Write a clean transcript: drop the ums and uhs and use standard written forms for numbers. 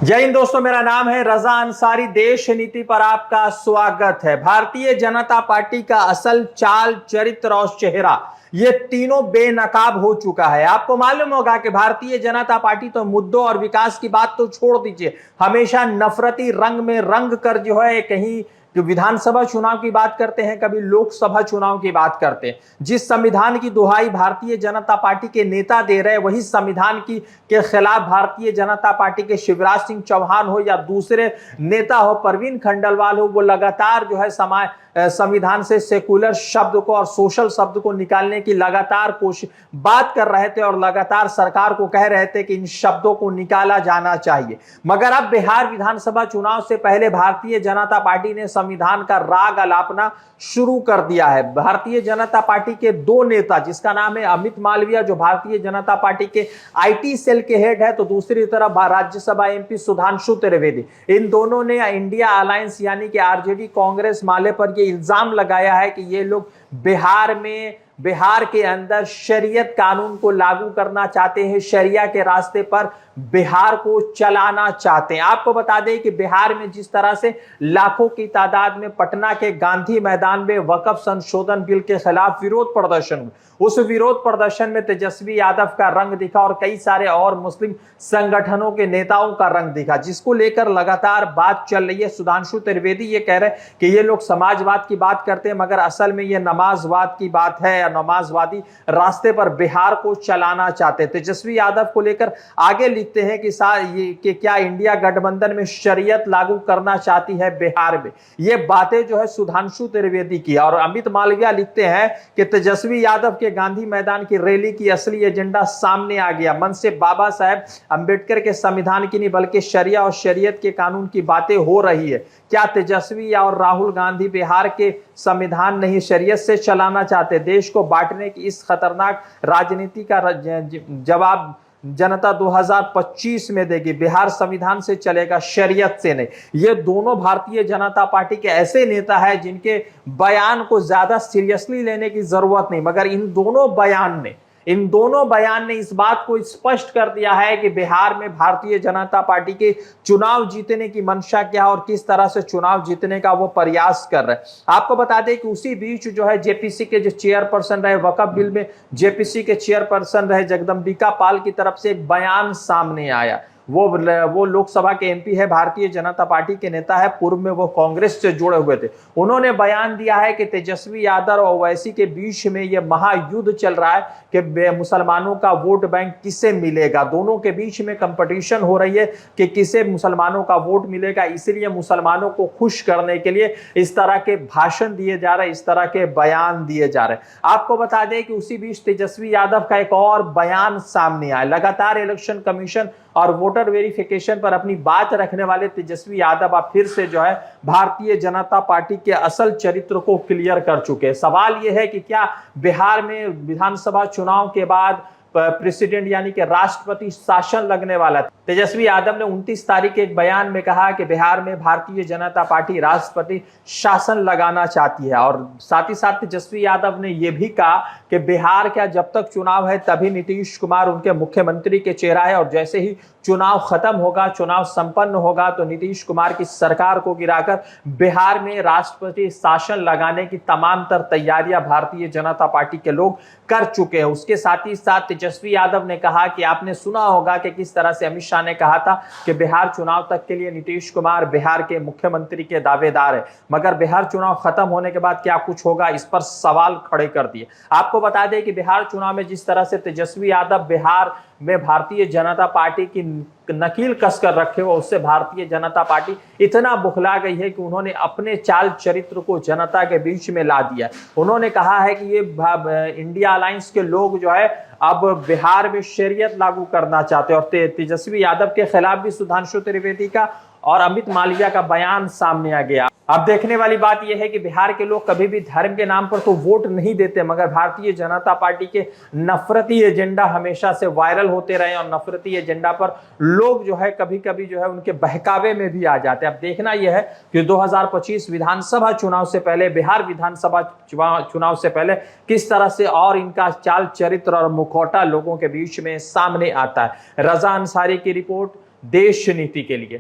जय हिंद दोस्तों, मेरा नाम है रजा अंसारी। देश नीति पर आपका स्वागत है। भारतीय जनता पार्टी का असल चाल, चरित्र और चेहरा, ये तीनों बेनकाब हो चुका है। आपको मालूम होगा कि भारतीय जनता पार्टी तो मुद्दों और विकास की बात तो छोड़ दीजिए, हमेशा नफरती रंग में रंग कर जो है कहीं विधानसभा चुनाव की बात करते हैं, कभी लोकसभा चुनाव की बात करते हैं। जिस संविधान की दुहाई भारतीय जनता पार्टी के नेता दे रहे, वही संविधान की के खिलाफ भारतीय जनता पार्टी के शिवराज सिंह चौहान हो या दूसरे नेता हो, परवीन खंडेलवाल हो, वो लगातार जो है संविधान से सेकुलर शब्द को और सोशल शब्द को निकालने की लगातार कोशिश बात कर रहे थे और लगातार सरकार को कह रहे थे कि इन शब्दों को निकाला जाना चाहिए। मगर अब बिहार विधानसभा चुनाव से पहले भारतीय जनता पार्टी ने संविधान का राग अलापना शुरू कर दिया है। भारतीय जनता पार्टी के दो नेता, जिसका नाम है अमित मालविया, जो भारतीय जनता पार्टी के आईटी सेल के हेड है, तो दूसरी तरफ राज्यसभा एमपी सुधांशु त्रिवेदी, इन दोनों ने इंडिया अलायंस यानी कि आरजेडी कांग्रेस माले पर ये इल्जाम लगाया है कि ये लोग बिहार के अंदर शरीयत कानून को लागू करना चाहते हैं, शरिया के रास्ते पर बिहार को चलाना चाहते हैं। आपको बता दें कि बिहार में जिस तरह से लाखों की तादाद में पटना के गांधी मैदान में वक्फ संशोधन बिल के खिलाफ विरोध प्रदर्शन, उस विरोध प्रदर्शन में तेजस्वी यादव का रंग दिखा और कई सारे और मुस्लिम संगठनों के नेताओं का रंग दिखा, जिसको लेकर लगातार बात चल रही है। सुधांशु त्रिवेदी ये कह रहे हैं कि ये लोग समाजवाद की बात करते हैं, मगर असल में ये नमाजवाद की बात है या नमाजवादी रास्ते पर बिहार को चलाना चाहते हैं। तेजस्वी यादव को लेकर आगे लिखते हैं कि क्या इंडिया गठबंधन में शरीयत लागू करना चाहती है बिहार में। ये बातें जो है सुधांशु त्रिवेदी की। और अमित मालविया लिखते हैं कि तेजस्वी यादव के गांधी मैदान की रैली की असली एजेंडा सामने आ गया। मन से बाबा साहेब अंबेडकर के संविधान की नहीं बल्कि शरिया और शरीयत के कानून की बातें हो रही है। क्या तेजस्वी और राहुल गांधी बिहार के संविधान नहीं शरीयत से चलाना चाहते? देश को बांटने की इस खतरनाक राजनीति का जवाब जनता 2025 में देगी। बिहार संविधान से चलेगा, शरीयत से नहीं। ये दोनों भारतीय जनता पार्टी के ऐसे नेता हैं जिनके बयान को ज्यादा सीरियसली लेने की जरूरत नहीं, मगर इन दोनों बयान ने इस बात को स्पष्ट कर दिया है कि बिहार में भारतीय जनता पार्टी के चुनाव जीतने की मंशा क्या है और किस तरह से चुनाव जीतने का वो प्रयास कर रहे हैं। आपको बता दें कि उसी बीच जो है जेपीसी के जो चेयरपर्सन रहे, वक्फ बिल में जेपीसी के चेयरपर्सन रहे जगदम्बिका पाल की तरफ से एक बयान सामने आया। वो लोकसभा के एमपी है, भारतीय जनता पार्टी के नेता है, पूर्व में वो कांग्रेस से जुड़े हुए थे। उन्होंने बयान दिया है कि तेजस्वी यादव और ओवैसी के बीच में ये महायुद्ध चल रहा है कि मुसलमानों का वोट बैंक किसे मिलेगा। दोनों के बीच में कंपटीशन हो रही है कि किसे मुसलमानों का वोट मिलेगा। इसलिए मुसलमानों को खुश करने के लिए इस तरह के भाषण दिए जा रहे हैं, इस तरह के बयान दिए जा रहे हैं। आपको बता दें कि उसी बीच तेजस्वी यादव का एक और बयान सामने आया। लगातार इलेक्शन कमीशन और वोटर वेरिफिकेशन पर अपनी बात रखने वाले तेजस्वी यादव अब फिर से जो है भारतीय जनता पार्टी के असल चरित्र को क्लियर कर चुके हैं। सवाल यह है कि क्या बिहार में विधानसभा चुनाव के बाद प्रेसिडेंट यानी कि राष्ट्रपति शासन लगने वाला है। तेजस्वी यादव ने 29 तारीख के एक बयान में कहा कि बिहार में भारतीय जनता पार्टी राष्ट्रपति शासन लगाना चाहती है। और साथ ही साथ तेजस्वी यादव ने यह भी कहा कि बिहार का जब तक चुनाव है तभी नीतीश कुमार उनके मुख्यमंत्री के चेहरा है, और जैसे ही चुनाव खत्म होगा, चुनाव संपन्न होगा, तो नीतीश कुमार की सरकार को गिराकर बिहार में राष्ट्रपति शासन लगाने की तमाम तर तैयारियां भारतीय जनता पार्टी के लोग कर चुके हैं। उसके साथ ही साथ तेजस्वी यादव ने कहा कि आपने सुना होगा कि किस तरह से अमित शाह ने कहा था कि बिहार चुनाव तक के लिए नीतीश कुमार बिहार के मुख्यमंत्री के दावेदार है, मगर बिहार चुनाव खत्म होने के बाद क्या कुछ होगा, इस पर सवाल खड़े कर दिए। आपको बता दें कि बिहार चुनाव में जिस तरह से तेजस्वी यादव बिहार में भारतीय जनता पार्टी की नकील कसकर रखे हो, उससे भारतीय जनता पार्टी इतना बुखला गई है कि उन्होंने अपने चाल चरित्र को जनता के बीच में ला दिया। उन्होंने कहा है कि ये इंडिया अलायंस के लोग जो है अब बिहार में शरीयत लागू करना चाहते हैं। और तेजस्वी यादव के खिलाफ भी सुधांशु त्रिवेदी का और अमित मालविया का बयान सामने आ गया। अब देखने वाली बात यह है कि बिहार के लोग कभी भी धर्म के नाम पर तो वोट नहीं देते, मगर भारतीय जनता पार्टी के नफरती एजेंडा हमेशा से वायरल होते रहे और नफरती एजेंडा पर लोग जो है कभी कभी जो है उनके बहकावे में भी आ जाते हैं। अब देखना यह है कि 2025 विधानसभा चुनाव से पहले, बिहार विधानसभा चुनाव से पहले किस तरह से और इनका चाल चरित्र और मुखौटा लोगों के बीच में सामने आता है। रजा अंसारी की रिपोर्ट, देश नीति के लिए।